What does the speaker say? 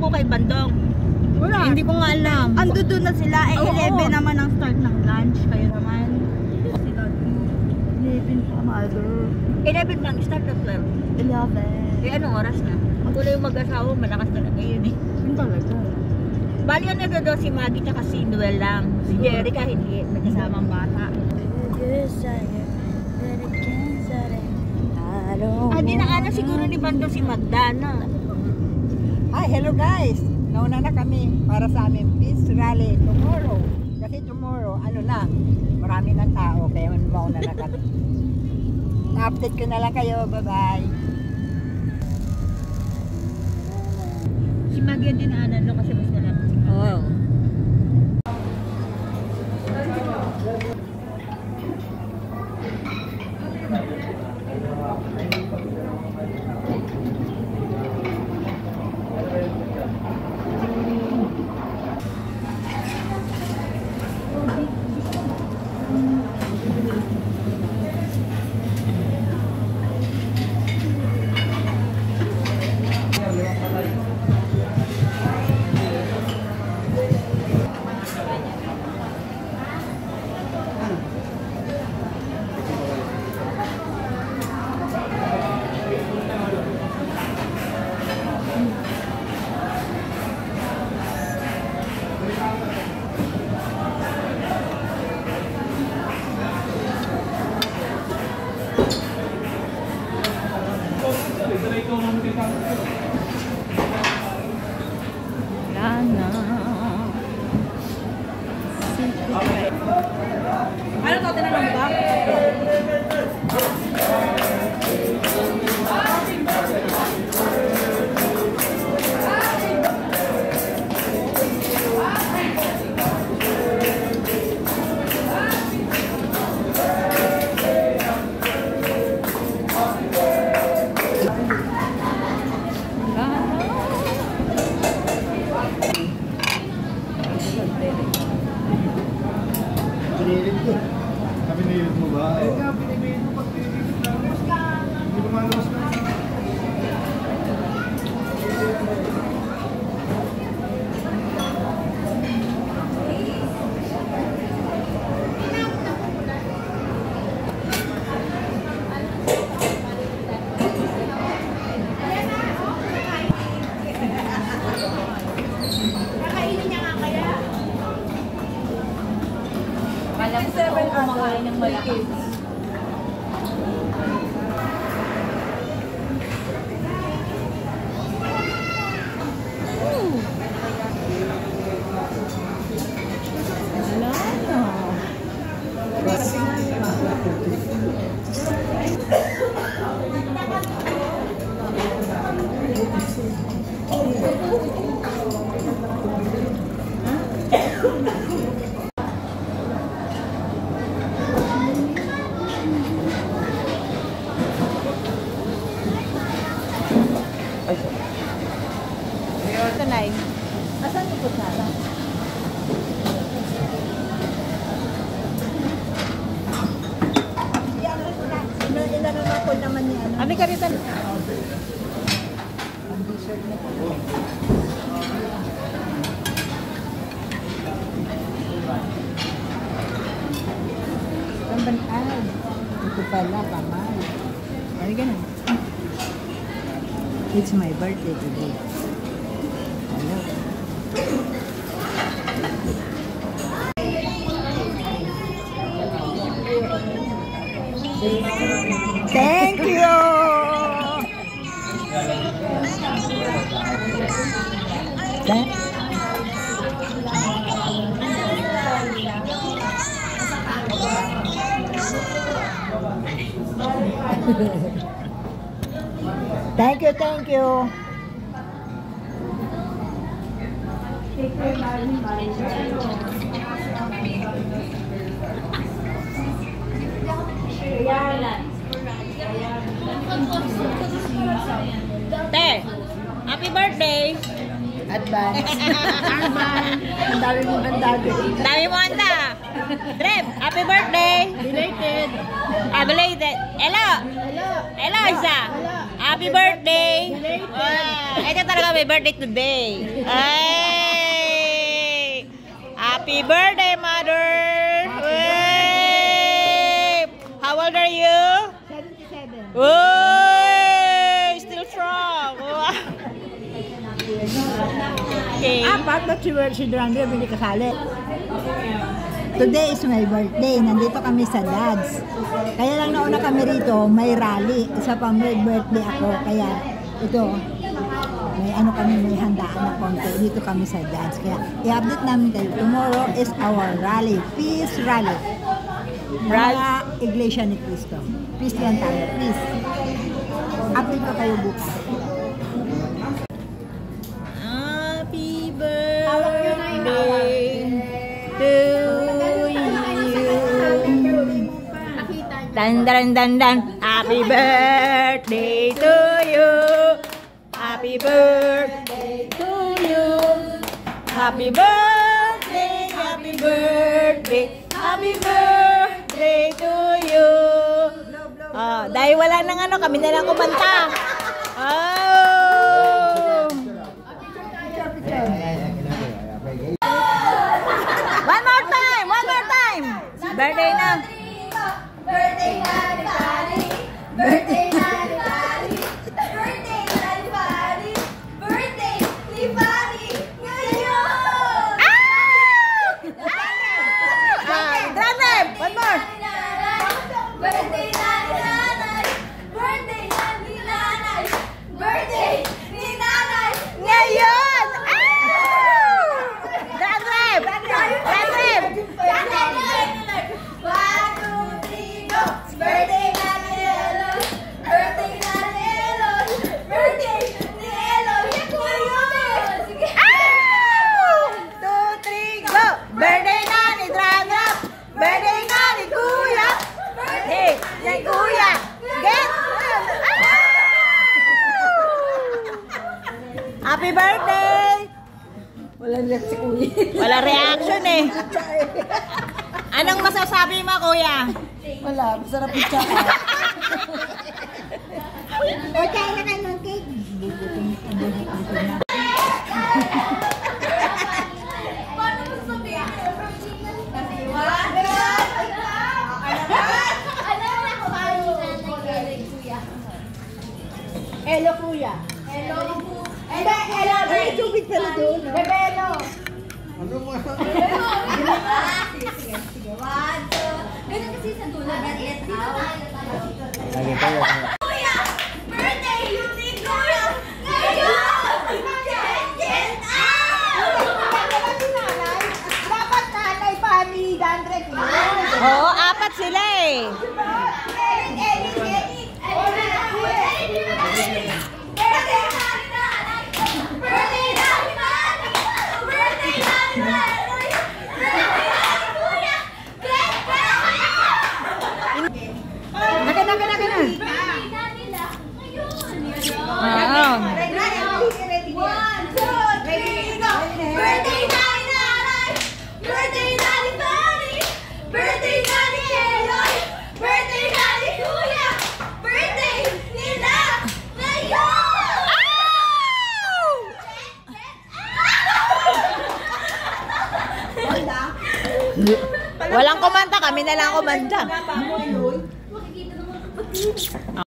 ko kay Bandong. Wala. Hindi ko nga alam. Ando doon na sila. Eh, Oo. 11 naman ang start ng lunch. Kayo naman. Sila 11 pa, mother. 11 lang, start na 12. 11. Eh, anong oras na? Wala yung mag-asawa, malakas talaga yun eh. Yun talaga. Bali yan na doon si Maggie tsaka si Noel lang. Si Jerica hindi, may kasamang bata. Ah, dinaanan siguro ni Bandong si Magdana. Hi, hello guys! Nauna na kami para sa aming peace rally tomorrow. Kasi tomorrow, ano na, marami ng tao, kaya mauna na kami. Na-update ko na lang kayo, bye-bye! Si Maggie yan dinaanan no kasi mas malapit si Magdana. Oh. Ano to? Tinanong ba? Pinilit ko. Pinilit mo ba? Ayun nga, pinilit mo pag pinilit mo. Hindi ko malas na. Alam ko kung kumakain ng malaki. Ito na eh. Asan yung kutsara? Inanong ko naman yan. Abi ka rito. Ay, ito pala, kamay. Ano ganun? It's my birthday today. Hello. Thank you! Thank you, thank you. Te, happy birthday! Advance. Ang dami mo, ang dami. Dami mo handa! Dreb, happy birthday! Belated. Belated. Hello! Hello. Hello, Isa! Hello. Happy birthday! Ito talaga may birthday today. Ay! Happy birthday, mother! Ay! How old are you? 77. Uy! Still strong! Okay. Apat na si Durando yung hindi kasali. Today is my birthday. Nandito kami sa Dads. Kaya lang nauna kami rito, may rally. Isa pa may birthday ako. Kaya ito, may ano kami, may handaan na konti. Dito kami sa Dads. Kaya i-update namin kayo. Tomorrow is our rally. Peace rally. Mga Iglesia ni Cristo. Peace lang tayo. Peace. Update ko kayo bukas. Happy birthday to you. Dan dan dan dan. Happy birthday to you. Happy birthday to you. Happy birthday, happy birthday, happy birthday to you. Dahil wala nang ano, kami na lang kumanta. Oh! One more time! One more time! Birthday na! Birthday na ni Fanny! Birthday na ni Fanny! Birthday na ni Fanny! Birthday ni Fanny! Ngayon! Drum! One more! Birthday na ni Nanay! Birthday na ni Nanay! Birthday ni Nanay! Ngayon! Drum! One, two, three, go! Birthday na ni Eloy! Birthday na ni Eloy! Birthday ni Eloy! Ngayon! Sige! 2, 3, go! Birthday na ni Drum! Birthday na ni Kuya! Birthday ni Kuya! Get! Happy birthday! Walang react si Kuya. Wala reaction eh. Anong masasabi mo, Kuya? Wala, masarap yung tsaka. O, kaya na kayo ng cake. Paano mo sabihin? Kasi one, alam na ko paano nanay Kuya. Hello, Kuya. Hello. Hello, may tubig pala doon. Bebelo. Ano mo? Sige. One, two. Ganun kasi sa dulo. Get out. Kuya! Birthday! Ni Kuya! Ngayon! Get out! Dapat nanay pa ni Dandre. Oo, apat sila eh. Walang kumanta, kami na lang kumanta.